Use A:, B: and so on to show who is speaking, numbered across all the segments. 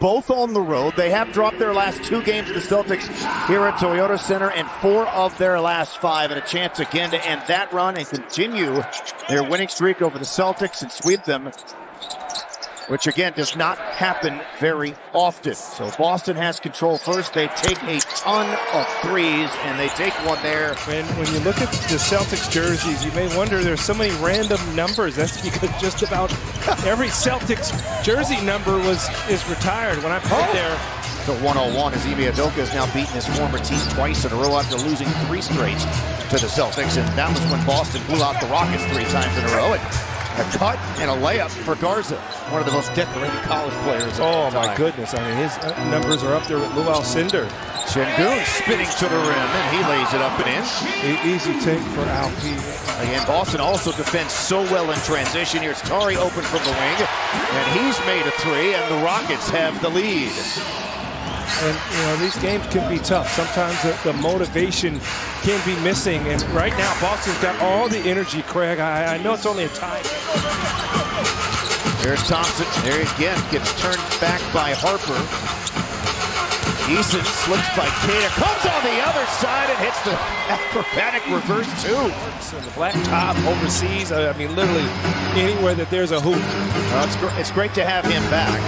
A: both on the road. They have dropped their last 2 games to the Celtics here at Toyota Center and 4 of their last 5, and a chance again to end that run and continue their winning streak over the Celtics and sweep them, which again does not happen very often. So Boston has control first. They take a ton of threes, and they take one there.
B: When you look at the Celtics jerseys, you may wonder there's so many random numbers. That's because just about every Celtics jersey number is retired. When I played there,
A: to 101 as Ime Udoka has now beaten his former team twice in a row after losing 3 straight to the Celtics, and that was when Boston blew out the Rockets 3 times in a row. A cut and a layup for Garza, one of the most decorated college players of all time.
B: Oh my goodness, I mean his numbers are up there with Lou Alcindor.
A: Şengün spinning to the rim, and he lays it up and in.
B: Easy take for Alperen.
A: Again, Boston also defends so well in transition. Here's Tari open from the wing, and he's made a 3, and the Rockets have the lead.
B: And, you know, these games can be tough. Sometimes the motivation can be missing. And right now, Boston's got all the energy, Craig. I know it's only a tie.
A: There's Thompson. There again, gets turned back by Harper. Eason slips by Keita. Comes on the other side and hits the acrobatic reverse 2.
B: And the black top overseas. I mean, literally anywhere that there's a hoop.
A: It's great to have him back,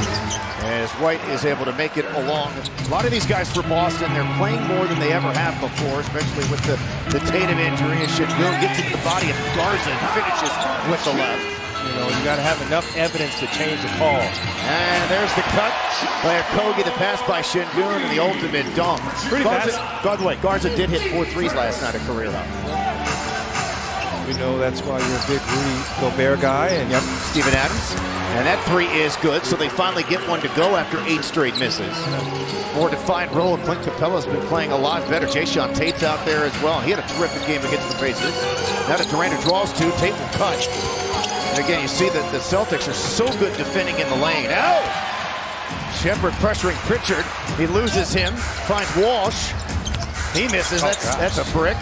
A: as White is able to make it along. A lot of these guys for Boston, they're playing more than they ever have before, especially with the Tatum injury. And Şengün gets into the body of Garza and finishes with the left.
B: You know, you got to have enough evidence to change the call.
A: And there's the cut by Okogie, the pass by Şengün, and the ultimate dunk. By the way, Garza did hit 4 threes last night, a career high.
B: We know that's why you're a big Rudy Gobert guy. And
A: yep, Steven Adams. And that 3 is good, so they finally get one to go after 8 straight misses. More defined role, and Clint Capella's been playing a lot better. Jason Tate's out there as well. He had a terrific game against the Pacers. Now that Durant draws 2, Tate will cut. And again, you see that the Celtics are so good defending in the lane. Oh! Shepard pressuring Pritchard. He loses him, finds Walsh. He misses. That's a brick.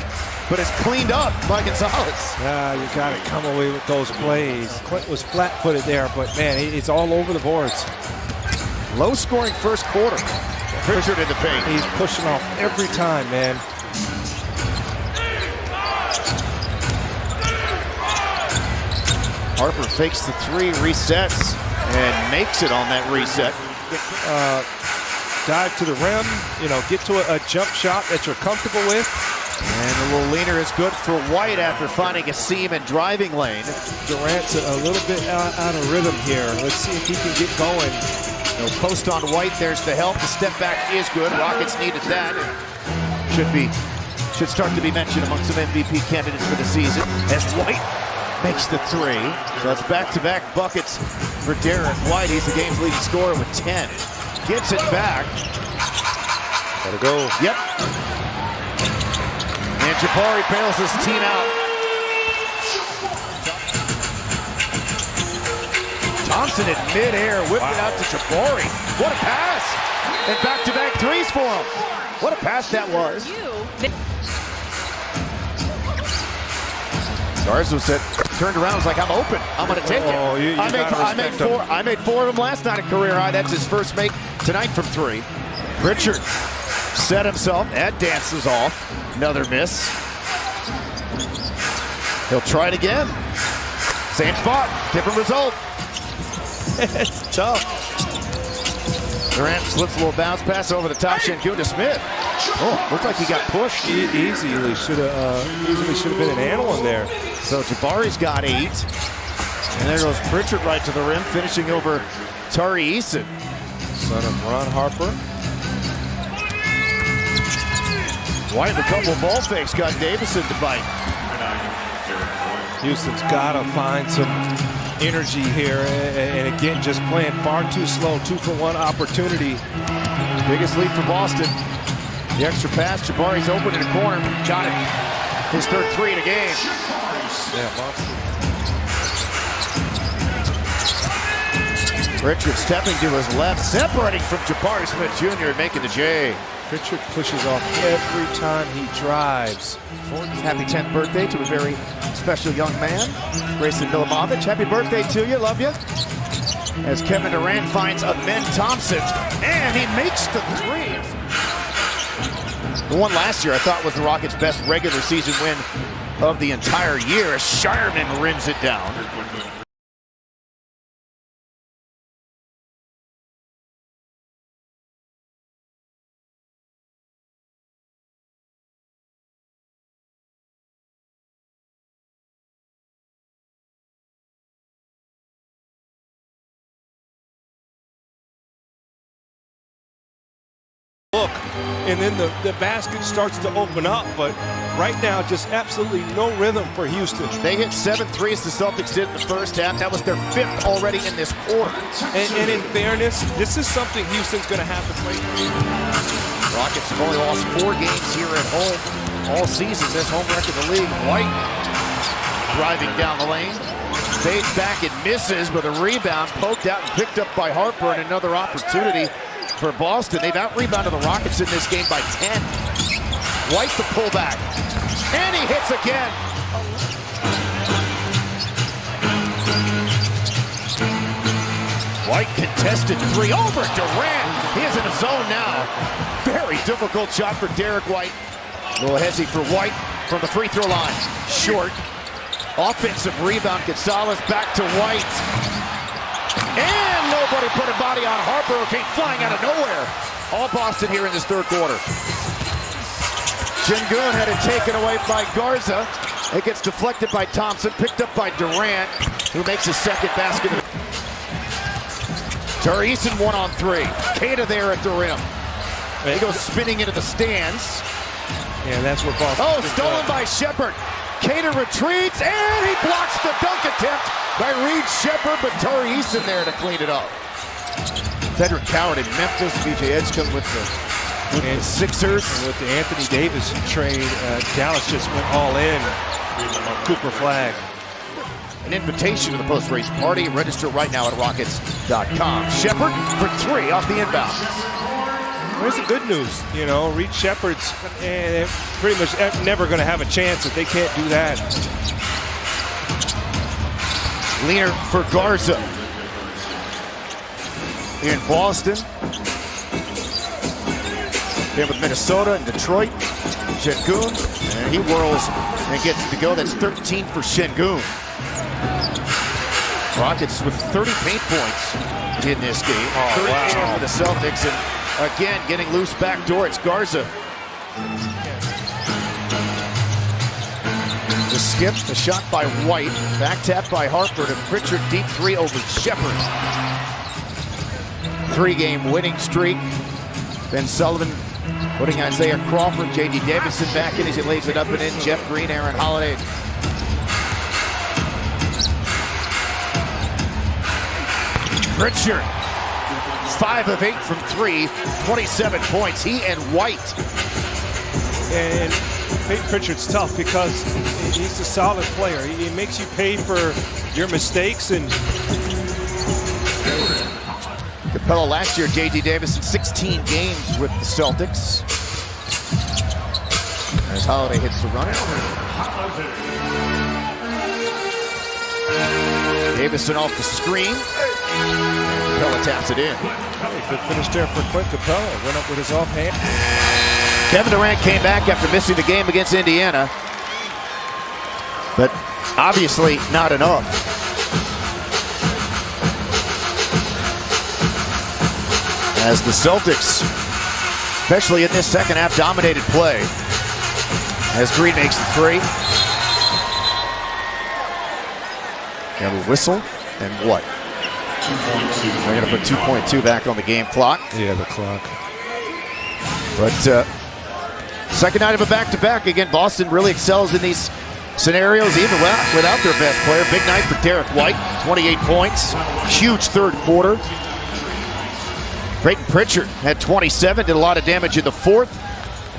A: But it's cleaned up by Gonzalez.
B: Yeah, you got to come away with those plays. Clint was flat-footed there, but man, it's all over the boards.
A: Low-scoring first quarter. Pritchard in the paint.
B: He's pushing off every time, man.
A: Harper fakes the 3, resets, and makes it on that reset.
B: Dive to the rim, you know, get to a jump shot that you're comfortable with.
A: And a little leaner is good for White after finding a seam and driving lane.
B: Durant's a little bit out of rhythm here. Let's see if he can get going.
A: No post on White. There's the help. The step back is good. Rockets needed that. Should start to be mentioned among some MVP candidates for the season as White makes the 3. So that's back-to-back buckets for Derek White. He's the game's leading scorer with 10. Gets it back.
B: Gotta go.
A: Yep. And Jabari bails his team out. Thompson in midair, whipped it out to Jabari. What a pass! And back-to-back 3s for him. What a pass that was. Garza turned around, was like, I'm open. I'm going to take it. I made 4 of them last night at career high. That's his first make tonight from 3. Pritchard set himself. That dances off. Another miss. He'll try it again. Same spot, different result.
B: It's tough.
A: Durant slips a little bounce pass over the top. Şengün to Smith. Oh, looked like he got pushed.
B: Easily should have been an animal in there.
A: So Jabari's got 8. And there goes Pritchard right to the rim, finishing over Tari Eason.
B: Son of Ron Harper.
A: White, a couple of ball fakes, got Davison to bite.
B: Houston's got to find some energy here. And again, just playing far too slow. 2-for-1 opportunity.
A: Biggest lead for Boston. The extra pass, Jabari's open in the corner. Got it. His third 3 in a game.
B: Yeah, Boston.
A: Pritchard stepping to his left, separating from Jabari Smith Jr. and making the J.
B: Pritchard pushes off every time he drives.
A: Happy 10th birthday to a very special young man, Grayson Milimovich. Happy birthday to you. Love you. as Kevin Durant finds Amen Thompson, and he makes the three. The one last year I thought was the Rockets' best regular season win of the entire year. Shireman rims it down.
B: Look, and then the basket starts to open up, but right now just absolutely no rhythm for Houston.
A: They hit 7 threes, the Celtics did in the first half. That was their 5th already in this quarter.
B: And in fairness, this is something Houston's going to have to play through.
A: Rockets have only lost 4 games here at home all season. This home record in the league. White driving down the lane. Fades back and misses with a rebound, poked out and picked up by Harper, and another opportunity for Boston. They've out-rebounded the Rockets in this game by 10. White the pullback, and he hits again. White contested 3 over Durant. He is in a zone now. Very difficult shot for Derek White. A little hezzy for White from the free throw line. Short. Offensive rebound. Gonzalez back to White. And nobody put a body on Harper, who came flying out of nowhere. All Boston here in this third quarter. Şengün had it taken away by Garza. It gets deflected by Thompson, picked up by Durant, who makes his second basket. Tarisin 1-on-3. Keita there at the rim. He goes spinning into the stands.
B: Yeah, that's what Boston.
A: Oh, stolen by Shepherd. Keita retreats, and he blocks the dunk attempt by Reed Shepherd, but Tarisin there to clean it up. Cedric Coward in Memphis. BJ Edgecombe with the Sixers.
B: And with the Anthony Davis trade, Dallas just went all in on Cooper Flag.
A: An invitation to the post-race party. Register right now at Rockets.com. Shepherd for 3 off the inbound.
B: Here's the good news, you know, Reed Shepherd's pretty much never going to have a chance if they can't do that.
A: Leaner for Garza. In Boston. Then with Minnesota and Detroit. Şengün, and he whirls and gets to go. That's 13 for Şengün. Rockets with 30 paint points in this game. 34 for the Celtics, and again getting loose back door. It's Garza. The skip, the shot by White, back tap by Harper to Pritchard, deep 3 over Shepherd. 3-game winning streak. Ben Sullivan putting Isaiah Crawford, J.D. Davison back in as he lays it up and in. Jeff Green, Aaron Holiday. Pritchard, 5 of 8 from 3, 27 points. He and White.
B: And Pritchard's tough because he's a solid player. He makes you pay for your mistakes. And
A: Capella last year, J.D. Davison, 16 games with the Celtics. As Holiday hits the runner. Davison off the screen. Capella taps it in.
B: Good finish there for Clint Capella. Went up with his offhand.
A: Kevin Durant came back after missing the game against Indiana, but obviously not enough. As the Celtics, especially in this second half, dominated play. As Green makes the 3. And a whistle, and what? They're going to put 2.2 back on the game clock.
B: Yeah, the clock.
A: But second night of a back-to-back. Again, Boston really excels in these scenarios, even without their best player. Big night for Derek White, 28 points. Huge third quarter. Creighton Pritchard had 27, did a lot of damage in the fourth.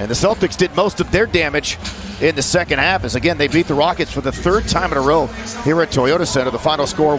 A: And the Celtics did most of their damage in the second half, as again, they beat the Rockets for the 3rd time in a row here at Toyota Center. The final score